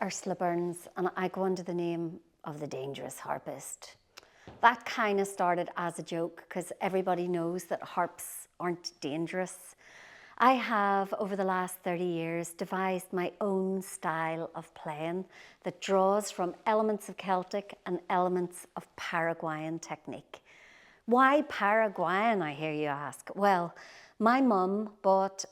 Ursula Burns, and I go under the name of the Dangerous Harpist. That kind of started as a joke because everybody knows that harps aren't dangerous. I have, over the last 30 years, devised my own style of playing that draws from elements of Celtic and elements of Paraguayan technique. Why Paraguayan, I hear you ask? Well, my mum bought,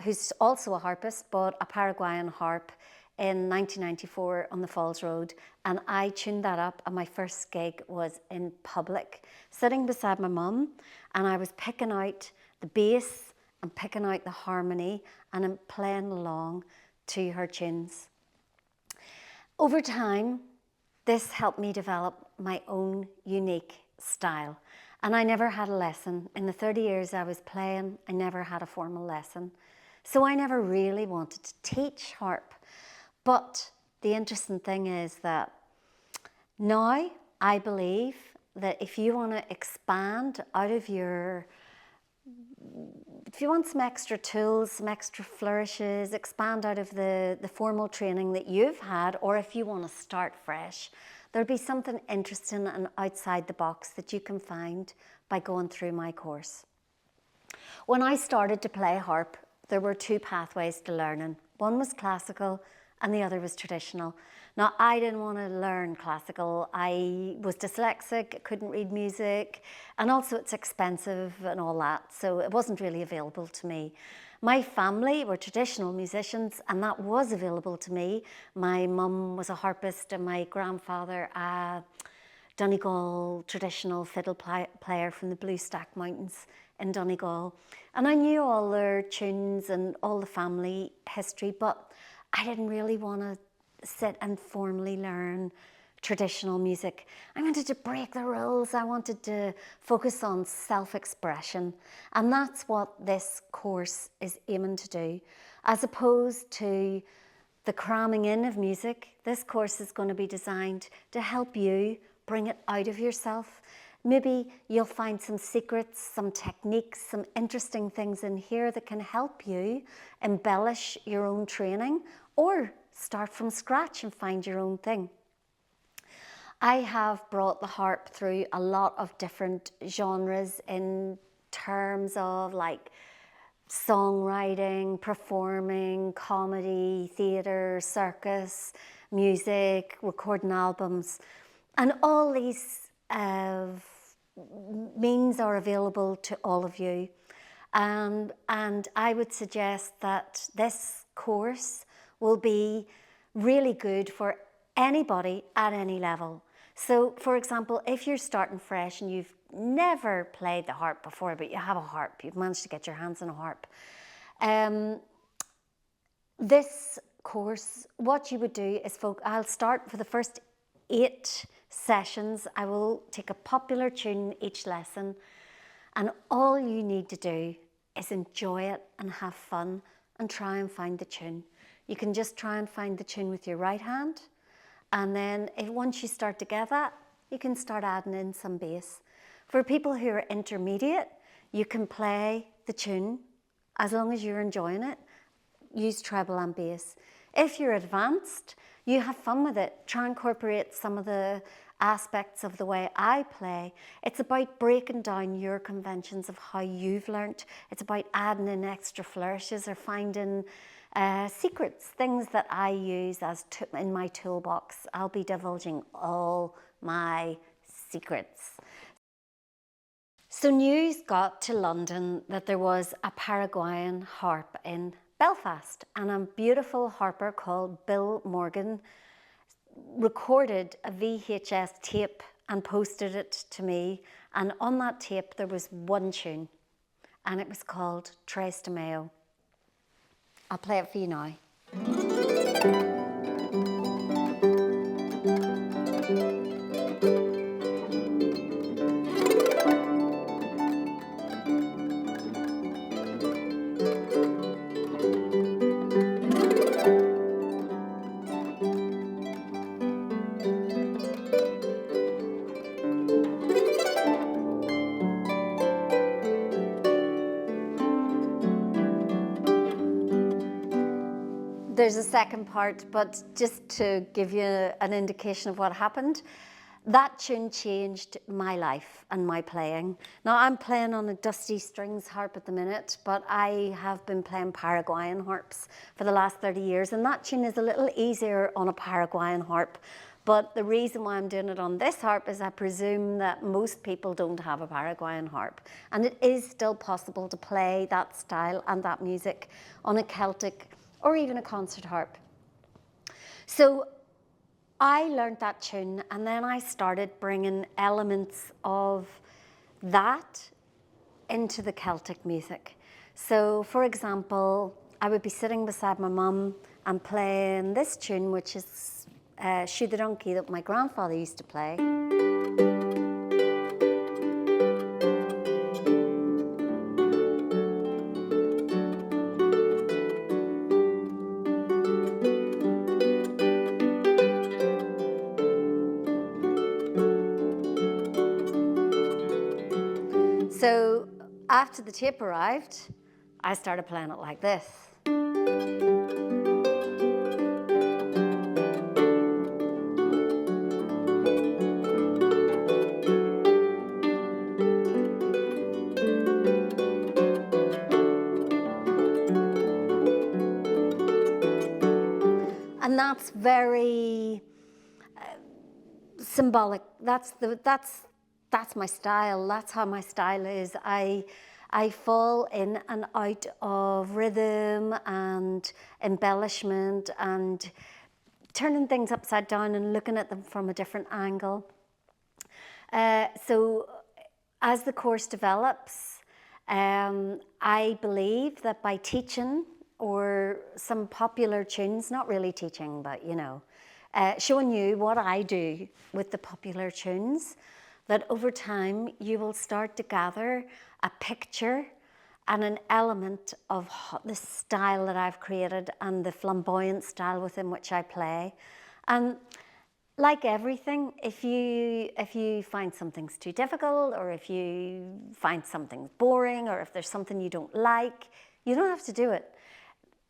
who's also a harpist, bought a Paraguayan harp in 1994 on the Falls Road, and I tuned that up, and my first gig was in public, sitting beside my mum, and I was picking out the bass and picking out the harmony, and I'm playing along to her tunes. Over time, this helped me develop my own unique style, and I never had a lesson. In the 30 years I was playing, I never had a formal lesson, so I never really wanted to teach harp. But the interesting thing is that now I believe that if you want to expand out of if you want some extra tools, some extra flourishes, expand out of the formal training that you've had, or if you want to start fresh, there'll be something interesting and outside the box that you can find by going through my course. When I started to play harp, there were two pathways to learning. One was classical and the other was traditional. Now, I didn't want to learn classical. I was dyslexic, couldn't read music, and also it's expensive and all that, so it wasn't really available to me. My family were traditional musicians, and that was available to me. My mum was a harpist, and my grandfather a Donegal traditional fiddle player from the Blue Stack Mountains in Donegal. And I knew all their tunes and all the family history, but I didn't really want to sit and formally learn traditional music. I wanted to break the rules. I wanted to focus on self-expression. And that's what this course is aiming to do. As opposed to the cramming in of music, this course is going to be designed to help you bring it out of yourself. Maybe you'll find some secrets, some techniques, some interesting things in here that can help you embellish your own training or start from scratch and find your own thing. I have brought the harp through a lot of different genres in terms of like songwriting, performing, comedy, theatre, circus, music, recording albums. And all these means are available to all of you. And I would suggest that this course will be really good for anybody at any level. So, for example, if you're starting fresh and you've never played the harp before, but you have a harp, you've managed to get your hands on a harp, this course, what you would do is, I'll start for the first 8 sessions. I will take a popular tune each lesson, and all you need to do is enjoy it and have fun and try and find the tune. You can just try and find the tune with your right hand, and then once you start to get that, you can start adding in some bass. For people who are intermediate, you can play the tune as long as you're enjoying it. Use treble and bass. If you're advanced, you have fun with it. Try and incorporate some of the aspects of the way I play. It's about breaking down your conventions of how you've learnt. It's about adding in extra flourishes or finding secrets, things that I use in my toolbox. I'll be divulging all my secrets. So news got to London that there was a Paraguayan harp in Belfast, and a beautiful harper called Bill Morgan recorded a VHS tape and posted it to me, and on that tape there was one tune, and it was called Trace to Mayo. I'll play it for you now. there's a second part, but just to give you an indication of what happened, that tune changed my life and my playing. Now I'm playing on a dusty strings harp at the minute, but I have been playing Paraguayan harps for the last 30 years, and that tune is a little easier on a Paraguayan harp. But the reason why I'm doing it on this harp is I presume that most people don't have a Paraguayan harp. And it is still possible to play that style and that music on a Celtic or even a concert harp. So I learned that tune, and then I started bringing elements of that into the Celtic music. So for example, I would be sitting beside my mum and playing this tune, which is Shoe the Donkey, that my grandfather used to play. So after the tape arrived, I started playing it like this. And that's very symbolic. That's my style. That's how my style is. I fall in and out of rhythm and embellishment and turning things upside down and looking at them from a different angle. So as the course develops, I believe that by teaching or some popular tunes, not really teaching, but you know, showing you what I do with the popular tunes, that over time you will start to gather a picture and an element of the style that I've created and the flamboyant style within which I play. And like everything, if you find something's too difficult, or if you find something boring, or if there's something you don't like, you don't have to do it.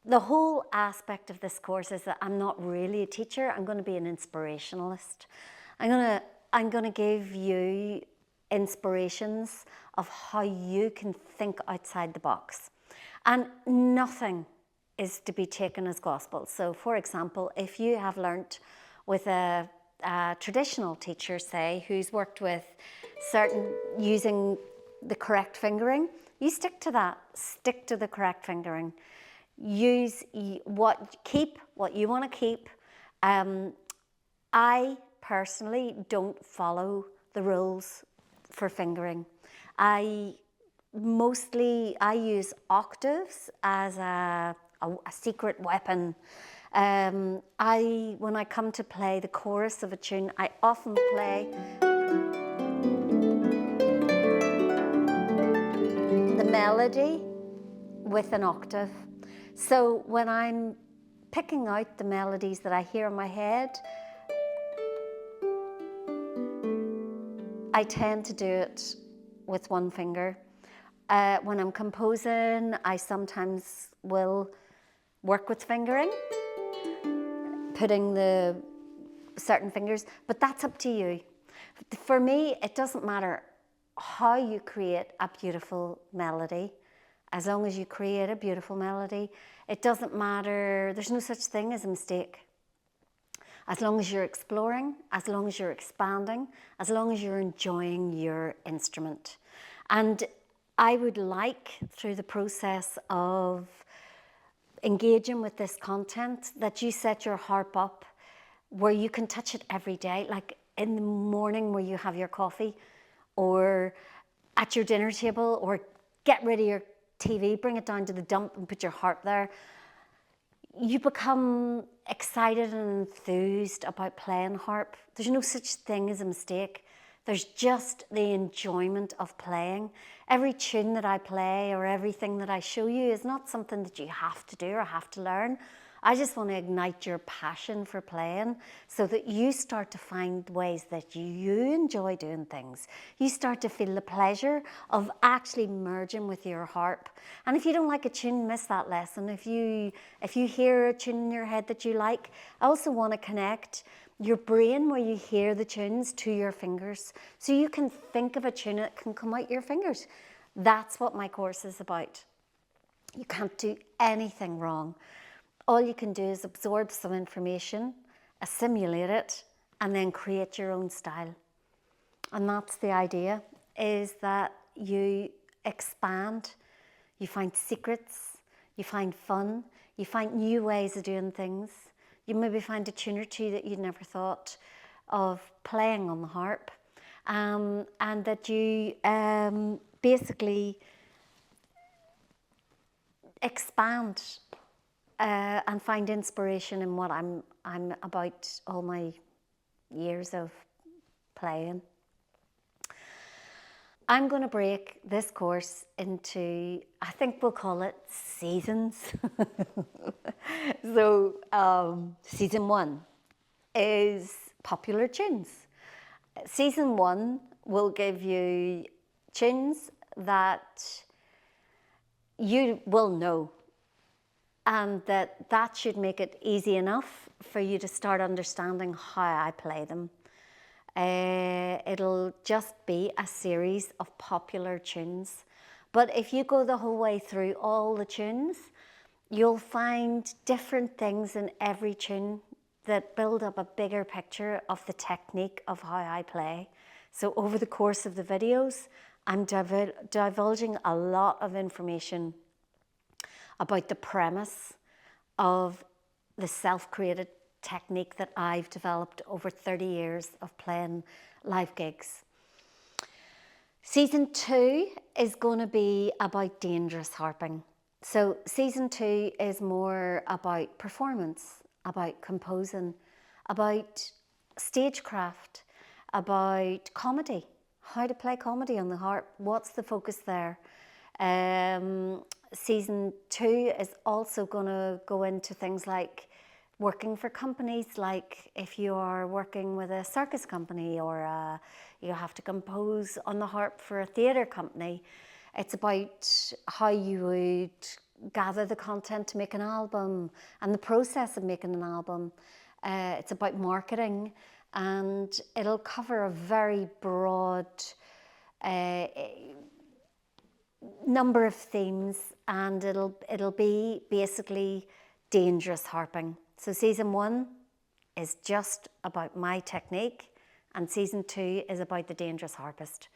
The whole aspect of this course is that I'm not really a teacher. I'm going to be an inspirationalist. I'm going to give you inspirations of how you can think outside the box. And nothing is to be taken as gospel. So for example, if you have learnt with a traditional teacher, say, who's worked with using the correct fingering, you stick to that, stick to the correct fingering. Keep what you want to keep. I personally don't follow the rules for fingering. I use octaves as a secret weapon. When I come to play the chorus of a tune, I often play the melody with an octave. So when I'm picking out the melodies that I hear in my head, I tend to do it with one finger. When I'm composing, I sometimes will work with fingering, putting the certain fingers, but that's up to you. For me, it doesn't matter how you create a beautiful melody. As long as you create a beautiful melody, it doesn't matter, there's no such thing as a mistake. As long as you're exploring, as long as you're expanding, as long as you're enjoying your instrument. And I would like, through the process of engaging with this content, that you set your harp up where you can touch it every day, like in the morning where you have your coffee, or at your dinner table, or get rid of your TV, bring it down to the dump and put your harp there. You become excited and enthused about playing harp. There's no such thing as a mistake. There's just the enjoyment of playing. Every tune that I play or everything that I show you is not something that you have to do or have to learn. I just want to ignite your passion for playing so that you start to find ways that you enjoy doing things. You start to feel the pleasure of actually merging with your harp. And if you don't like a tune, miss that lesson. If you hear a tune in your head that you like, I also want to connect your brain where you hear the tunes to your fingers. So you can think of a tune that can come out your fingers. That's what my course is about. You can't do anything wrong. All you can do is absorb some information, assimilate it, and then create your own style. And that's the idea, is that you expand, you find secrets, you find fun, you find new ways of doing things. You maybe find a tune or two that you'd never thought of playing on the harp, and that you basically expand and find inspiration in what I'm about all my years of playing. I'm going to break this course into, I think we'll call it seasons. So season 1 is popular tunes. Season 1 will give you tunes that you will know, and that should make it easy enough for you to start understanding how I play them. It'll just be a series of popular tunes. But if you go the whole way through all the tunes, you'll find different things in every tune that build up a bigger picture of the technique of how I play. So over the course of the videos, I'm divulging a lot of information about the premise of the self-created technique that I've developed over 30 years of playing live gigs. Season 2 is going to be about dangerous harping. So season 2 is more about performance, about composing, about stagecraft, about comedy, how to play comedy on the harp, what's the focus there. Season 2 is also going to go into things like working for companies, like if you are working with a circus company, or you have to compose on the harp for a theatre company. It's about how you would gather the content to make an album and the process of making an album. It's about marketing, and it'll cover a very broad number of themes, and it'll be basically dangerous harping. So season 1 is just about my technique, and season 2 is about the dangerous harpist.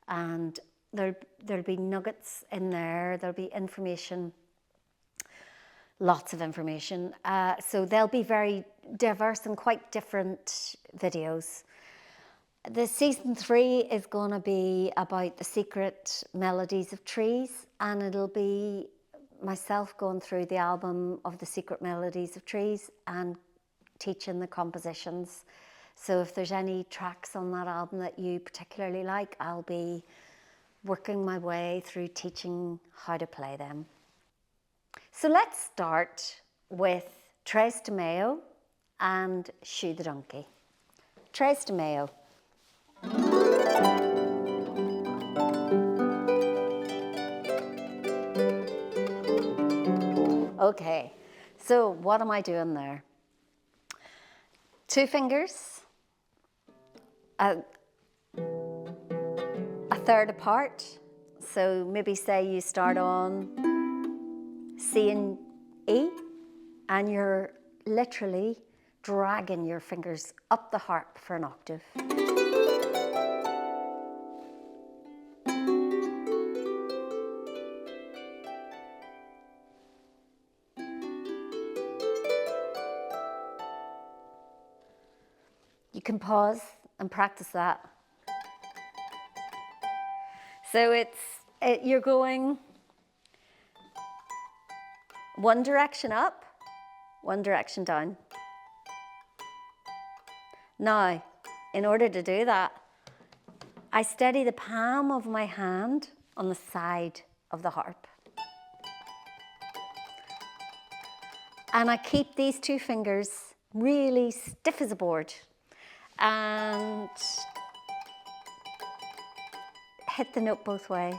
And there'll be nuggets in there, there'll be information, lots of information. So they'll be very diverse and quite different videos. The season 3 is going to be about the secret melodies of trees, and it'll be myself going through the album of the secret melodies of trees and teaching the compositions. So if there's any tracks on that album that you particularly like, I'll be working my way through teaching how to play them. So let's start with Tres to Mayo and Shoe the Donkey. Tres to Mayo. Okay, so what am I doing there? 2 fingers, a third apart. So maybe say you start on C and E, and you're literally dragging your fingers up the harp for an octave. You can pause and practice that. So you're going one direction up, one direction down. Now, in order to do that, I steady the palm of my hand on the side of the harp. And I keep these two fingers really stiff as a board and hit the note both ways.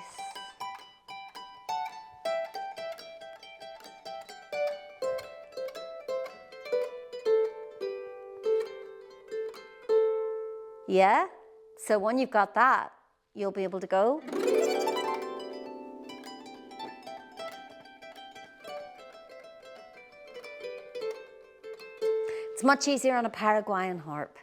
Yeah? So when you've got that, you'll be able to go. It's much easier on a Paraguayan harp.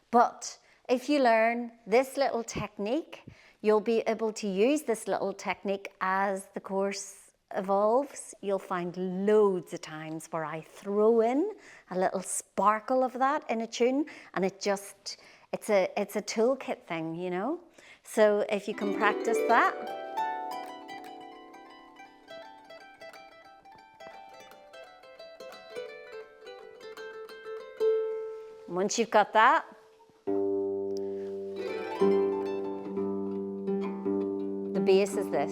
But if you learn this little technique, you'll be able to use this little technique as the course evolves. You'll find loads of times where I throw in a little sparkle of that in a tune, and it's a toolkit thing, you know? So if you can practice that. Once you've got that, the bass is this.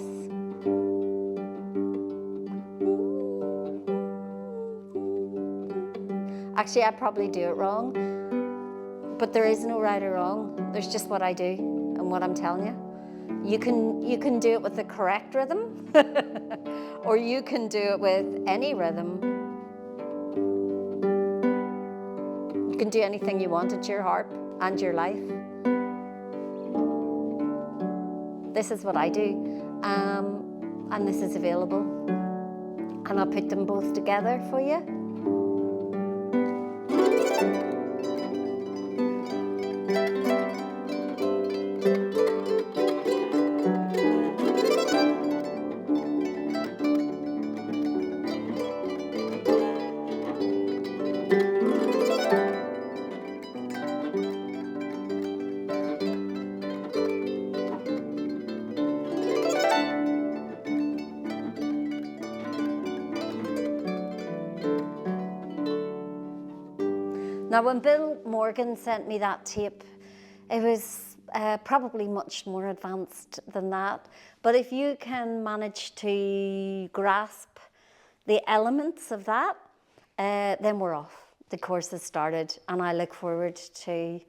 Actually, I probably do it wrong, but there is no right or wrong. There's just what I do and what I'm telling you. You can do it with the correct rhythm, or you can do it with any rhythm. You can do anything you want at your harp and your life. This is what I do, and this is available. And I'll put them both together for you. Now, when Bill Morgan sent me that tape, it was probably much more advanced than that. But if you can manage to grasp the elements of that, then we're off. The course has started, and I look forward to,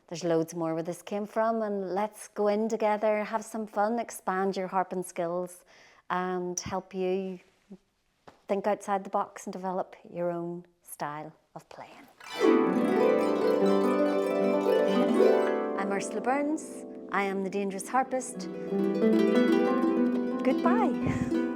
there's loads more where this came from, and let's go in together, have some fun, expand your harping skills, and help you think outside the box and develop your own style of playing. I'm Ursula Burns. I am the Dangerous Harpist. Goodbye.